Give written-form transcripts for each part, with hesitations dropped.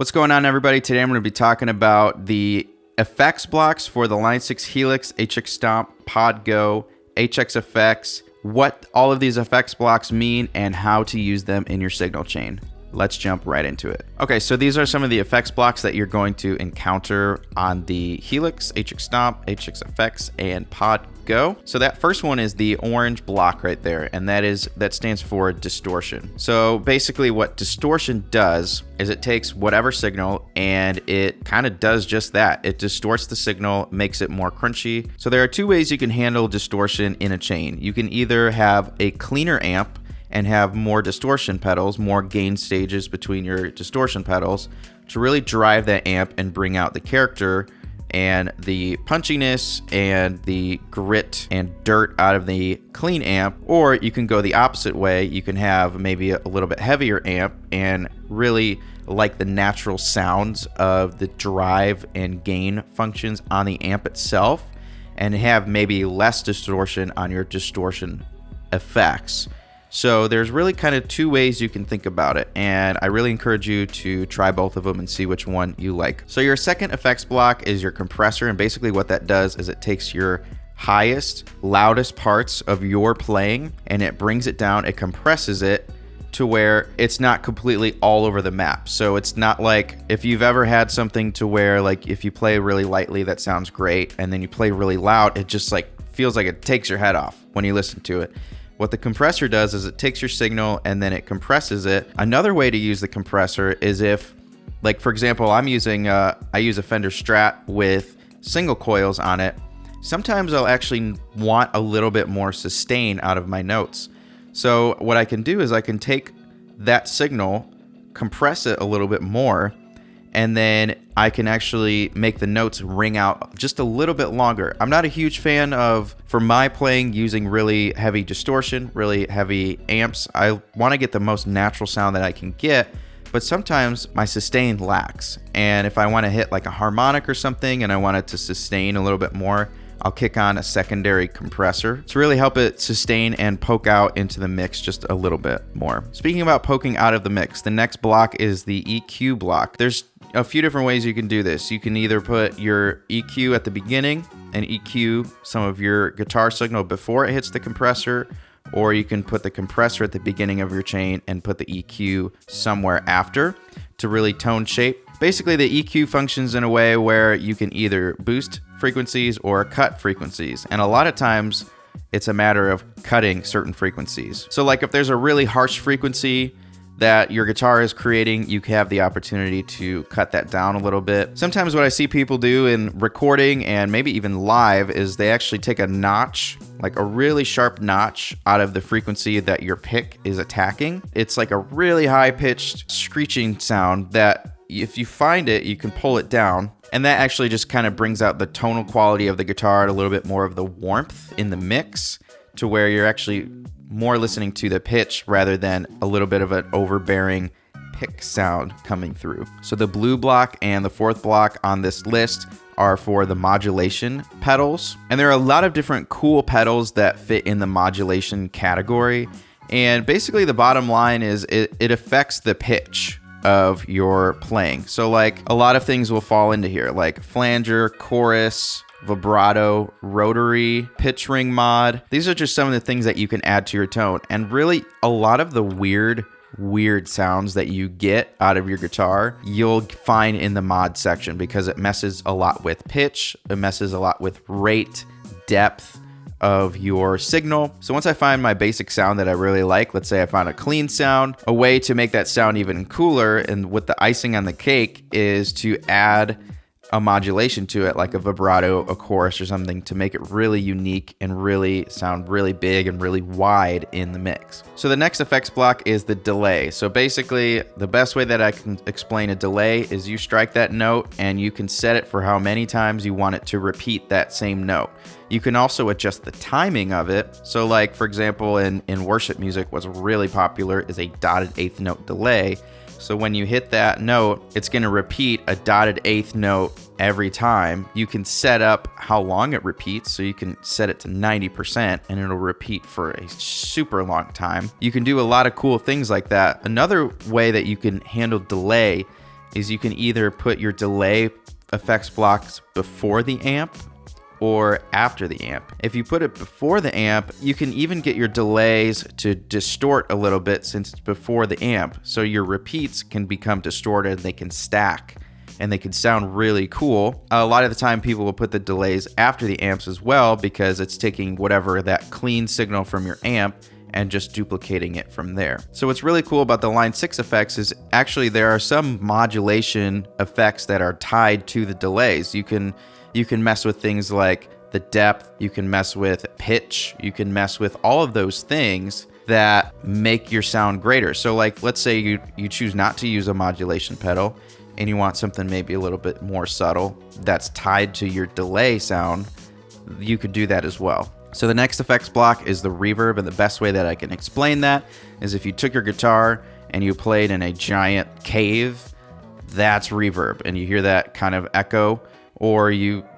What's going on, everybody? Today I'm going to be talking about the effects blocks for the Line 6 Helix, HX Stomp, Pod Go, HX Effects, what all of these effects blocks mean, and how to use them in your signal chain. Let's jump right into it. Okay, so these are some of the effects blocks that you're going to encounter on the Helix, HX Stomp, HX Effects, and Pod Go. So that first one is the orange block right there, and that stands for distortion. So basically what distortion does is it takes whatever signal and it kind of does just that. It distorts the signal, makes it more crunchy. So there are two ways you can handle distortion in a chain. You can either have a cleaner amp and have more distortion pedals, more gain stages between your distortion pedals to really drive that amp and bring out the character and the punchiness and the grit and dirt out of the clean amp. Or you can go the opposite way. You can have maybe a little bit heavier amp and really like the natural sounds of the drive and gain functions on the amp itself, and have maybe less distortion on your distortion effects. So there's really kind of two ways you can think about it, and I really encourage you to try both of them and see which one you like. So your second effects block is your compressor, and basically what that does is it takes your highest, loudest parts of your playing and it brings it down, it compresses it to where it's not completely all over the map. So it's not like if you've ever had something to where like if you play really lightly that sounds great and then you play really loud, it just like feels like it takes your head off when you listen to it. What the compressor does is it takes your signal and then it compresses it. Another way to use the compressor is if, like for example, I use a Fender Strat with single coils on it. Sometimes I'll actually want a little bit more sustain out of my notes. So what I can do is I can take that signal, compress it a little bit more, and then I can actually make the notes ring out just a little bit longer. I'm not a huge fan of, for my playing, using really heavy distortion, really heavy amps. I want to get the most natural sound that I can get, but sometimes my sustain lacks. And if I want to hit like a harmonic or something and I want it to sustain a little bit more, I'll kick on a secondary compressor to really help it sustain and poke out into the mix just a little bit more. Speaking about poking out of the mix, the next block is the EQ block. There's a few different ways you can do this. You can either put your EQ at the beginning and EQ some of your guitar signal before it hits the compressor, or you can put the compressor at the beginning of your chain and put the EQ somewhere after to really tone shape. Basically, the EQ functions in a way where you can either boost frequencies or cut frequencies. And a lot of times it's a matter of cutting certain frequencies. So like if there's a really harsh frequency that your guitar is creating, you have the opportunity to cut that down a little bit. Sometimes what I see people do in recording and maybe even live is they actually take a notch, like a really sharp notch out of the frequency that your pick is attacking. It's like a really high-pitched screeching sound that if you find it, you can pull it down. And that actually just kind of brings out the tonal quality of the guitar and a little bit more of the warmth in the mix to where you're actually more listening to the pitch rather than a little bit of an overbearing pick sound coming through. So the blue block and the fourth block on this list are for the modulation pedals. And there are a lot of different cool pedals that fit in the modulation category. And basically the bottom line is it affects the pitch of your playing. So like a lot of things will fall into here, like flanger, chorus, vibrato, rotary, pitch ring mod. These are just some of the things that you can add to your tone. And really a lot of the weird sounds that you get out of your guitar, you'll find in the mod section because it messes a lot with pitch. It messes a lot with rate, depth of your signal. So once I find my basic sound that I really like, let's say I found a clean sound, a way to make that sound even cooler and with the icing on the cake is to add a modulation to it, like a vibrato, a chorus or something, to make it really unique and really sound really big and really wide in the mix. So the next effects block is the delay. So basically the best way that I can explain a delay is you strike that note and you can set it for how many times you want it to repeat that same note. You can also adjust the timing of it. So like for example, in worship music, what's really popular is a dotted eighth note delay. So when you hit that note, it's going to repeat a dotted eighth note every time. You can set up how long it repeats. So you can set it to 90% and it'll repeat for a super long time. You can do a lot of cool things like that. Another way that you can handle delay is you can either put your delay effects blocks before the amp or after the amp. If you put it before the amp, you can even get your delays to distort a little bit since it's before the amp. So your repeats can become distorted, they can stack, and they can sound really cool. A lot of the time people will put the delays after the amps as well because it's taking whatever that clean signal from your amp and just duplicating it from there. So what's really cool about the Line 6 effects is actually there are some modulation effects that are tied to the delays. You can mess with things like the depth, you can mess with pitch, you can mess with all of those things that make your sound greater. So like, let's say you choose not to use a modulation pedal and you want something maybe a little bit more subtle that's tied to your delay sound, you could do that as well. So the next effects block is the reverb, and the best way that I can explain that is if you took your guitar and you played in a giant cave, that's reverb, and you hear that kind of echo. Or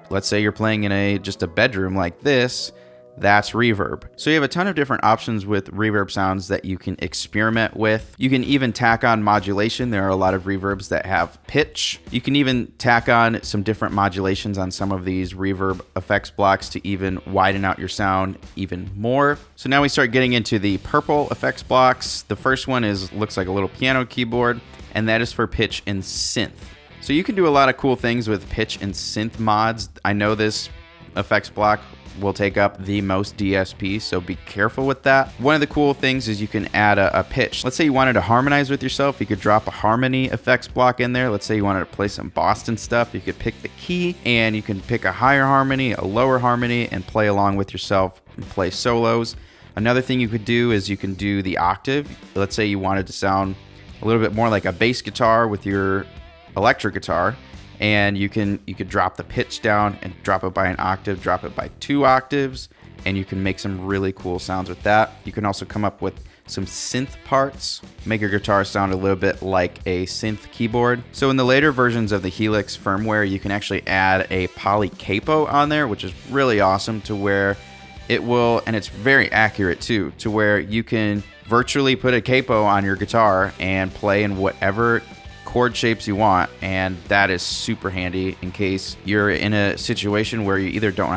let's say you're playing in just a bedroom like this, that's reverb. So you have a ton of different options with reverb sounds that you can experiment with. You can even tack on modulation. There are a lot of reverbs that have pitch. You can even tack on some different modulations on some of these reverb effects blocks to even widen out your sound even more. So now we start getting into the purple effects blocks. The first one looks like a little piano keyboard, and that is for pitch and synth. So you can do a lot of cool things with pitch and synth mods. I know this effects block will take up the most DSP, so be careful with that. One of the cool things is you can add a pitch. Let's say you wanted to harmonize with yourself, you could drop a harmony effects block in there. Let's say you wanted to play some Boston stuff, you could pick the key and you can pick a higher harmony, a lower harmony, and play along with yourself and play solos. Another thing you could do is you can do the octave. Let's say you wanted to sound a little bit more like a bass guitar with your electric guitar, and you could drop the pitch down and drop it by an octave, drop it by 2 octaves, and you can make some really cool sounds with that. You can also come up with some synth parts, make your guitar sound a little bit like a synth keyboard. So in the later versions of the Helix firmware, you can actually add a poly capo on there, which is really awesome, to where it will, and it's very accurate too, to where you can virtually put a capo on your guitar and play in whatever chord shapes you want, and that is super handy in case you're in a situation where you either don't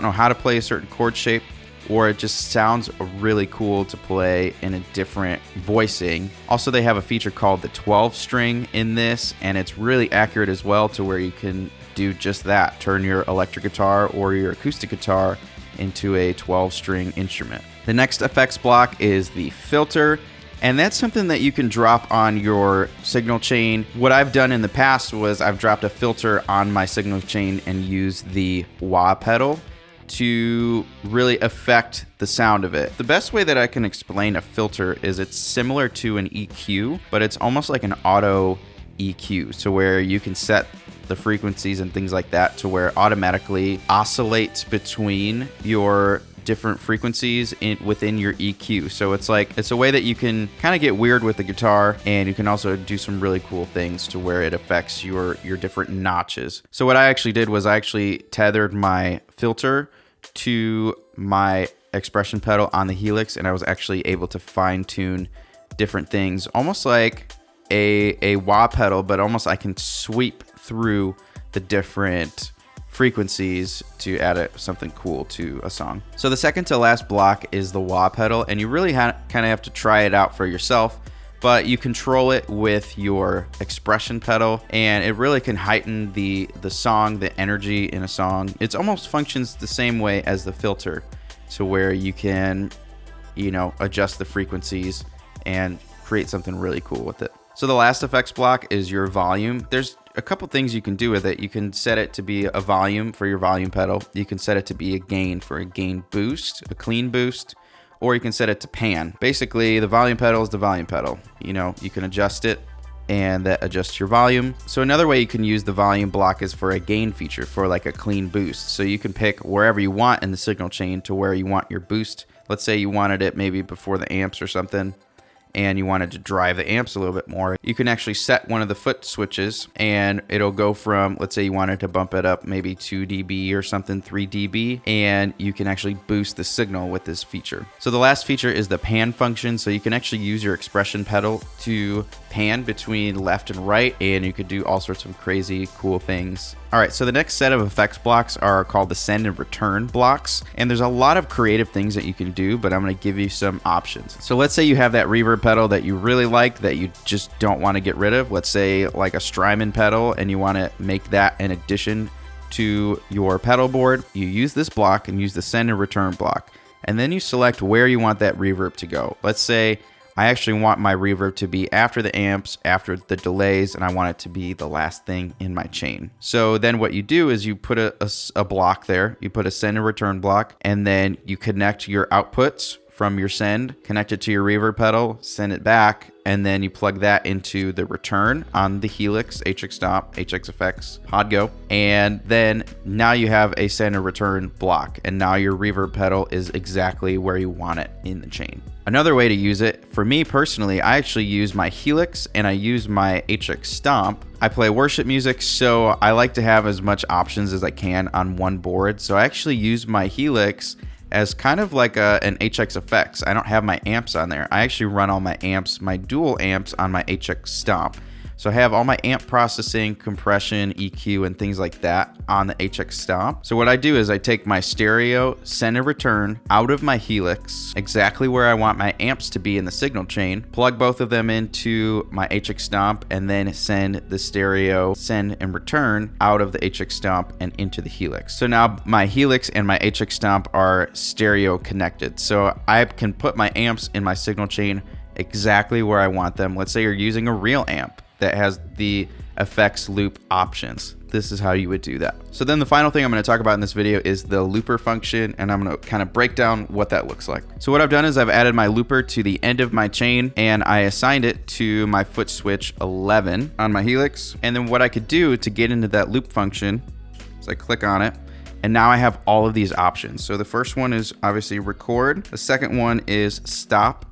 know how to play a certain chord shape, or it just sounds really cool to play in a different voicing. Also, they have a feature called the 12 string in this, and it's really accurate as well, to where you can do just that, turn your electric guitar or your acoustic guitar into a 12 string instrument. The next effects block is the filter. And that's something that you can drop on your signal chain. What I've done in the past was I've dropped a filter on my signal chain and used the wah pedal to really affect the sound of it. The best way that I can explain a filter is it's similar to an EQ, but it's almost like an auto EQ. So where you can set the frequencies and things like that to where it automatically oscillates between your different frequencies within your EQ. So it's a way that you can kind of get weird with the guitar, and you can also do some really cool things to where it affects your different notches. So what I actually did was I actually tethered my filter to my expression pedal on the Helix, and I was actually able to fine tune different things, almost like a wah pedal, but almost I can sweep through the different frequencies to add something cool to a song. So the second to last block is the wah pedal, and you really kind of have to try it out for yourself, but you control it with your expression pedal, and it really can heighten the song, the energy in a song. It almost functions the same way as the filter, to where you can, adjust the frequencies and create something really cool with it. So the last effects block is your volume. There's a couple things you can do with it. You can set it to be a volume for your volume pedal. You can set it to be a gain for a gain boost, a clean boost, or you can set it to pan. Basically, the volume pedal is the volume pedal. You can adjust it, and that adjusts your volume. So another way you can use the volume block is for a gain feature, for like a clean boost. So you can pick wherever you want in the signal chain to where you want your boost. Let's say you wanted it maybe before the amps or something, and you wanted to drive the amps a little bit more, you can actually set one of the foot switches and it'll go from, let's say you wanted to bump it up maybe 2 dB or something, 3 dB, and you can actually boost the signal with this feature. So the last feature is the pan function. So you can actually use your expression pedal to pan between left and right, and you could do all sorts of crazy cool things. All right, so the next set of effects blocks are called the send and return blocks, and there's a lot of creative things that you can do, but I'm gonna give you some options. So let's say you have that reverb pedal that you really like that you just don't wanna get rid of. Let's say like a Strymon pedal, and you wanna make that an addition to your pedal board. You use this block and use the send and return block, and then you select where you want that reverb to go. Let's say I actually want my reverb to be after the amps, after the delays, and I want it to be the last thing in my chain. So then what you do is you put a block there, you put a send and return block, and then you connect your outputs from your send, connect it to your reverb pedal, send it back, and then you plug that into the return on the Helix, HX Stomp, HX Effects, Podgo, and then now you have a send and return block, and now your reverb pedal is exactly where you want it in the chain. Another way to use it, for me personally, I actually use my Helix and I use my HX Stomp. I play worship music, so I like to have as much options as I can on one board. So I actually use my Helix as kind of like an HX Effects. I don't have my amps on there. I actually run all my amps, my dual amps on my HX Stomp. So I have all my amp processing, compression, EQ, and things like that on the HX Stomp. So what I do is I take my stereo, send and return out of my Helix, exactly where I want my amps to be in the signal chain, plug both of them into my HX Stomp, and then send the stereo, send and return out of the HX Stomp and into the Helix. So now my Helix and my HX Stomp are stereo connected. So I can put my amps in my signal chain exactly where I want them. Let's say you're using a real amp that has the effects loop options. This is how you would do that. So then the final thing I'm going to talk about in this video is the looper function, and I'm going to kind of break down what that looks like. So what I've done is I've added my looper to the end of my chain, and I assigned it to my foot switch 11 on my Helix. And then what I could do to get into that loop function is I click on it, and now I have all of these options. So the first one is obviously record. The second one is stop,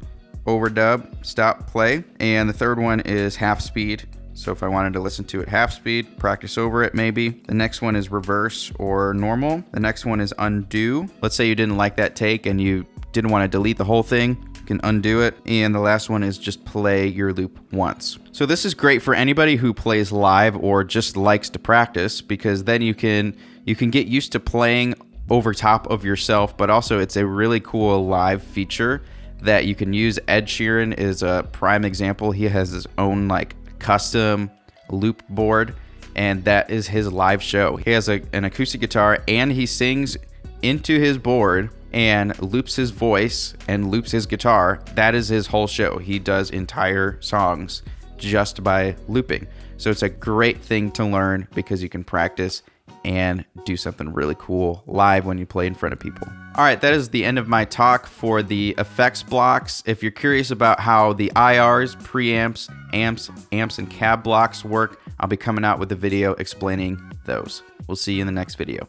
overdub, stop, play, and the third one is half speed. So if I wanted to listen to it half speed, practice over it maybe. The next one is reverse or normal. The next one is undo. Let's say you didn't like that take and you didn't want to delete the whole thing, you can undo it. And the last one is just play your loop once. So this is great for anybody who plays live or just likes to practice, because then you can get used to playing over top of yourself, but also it's a really cool live feature that you can use. Ed Sheeran is a prime example. He has his own like custom loop board, and that is his live show. He has an acoustic guitar and he sings into his board and loops his voice and loops his guitar. That is his whole show. He does entire songs just by looping. So it's a great thing to learn because you can practice and do something really cool live when you play in front of people. All right, that is the end of my talk for the effects blocks. If you're curious about how the IRs, preamps, amps, and cab blocks work, I'll be coming out with a video explaining those. We'll see you in the next video.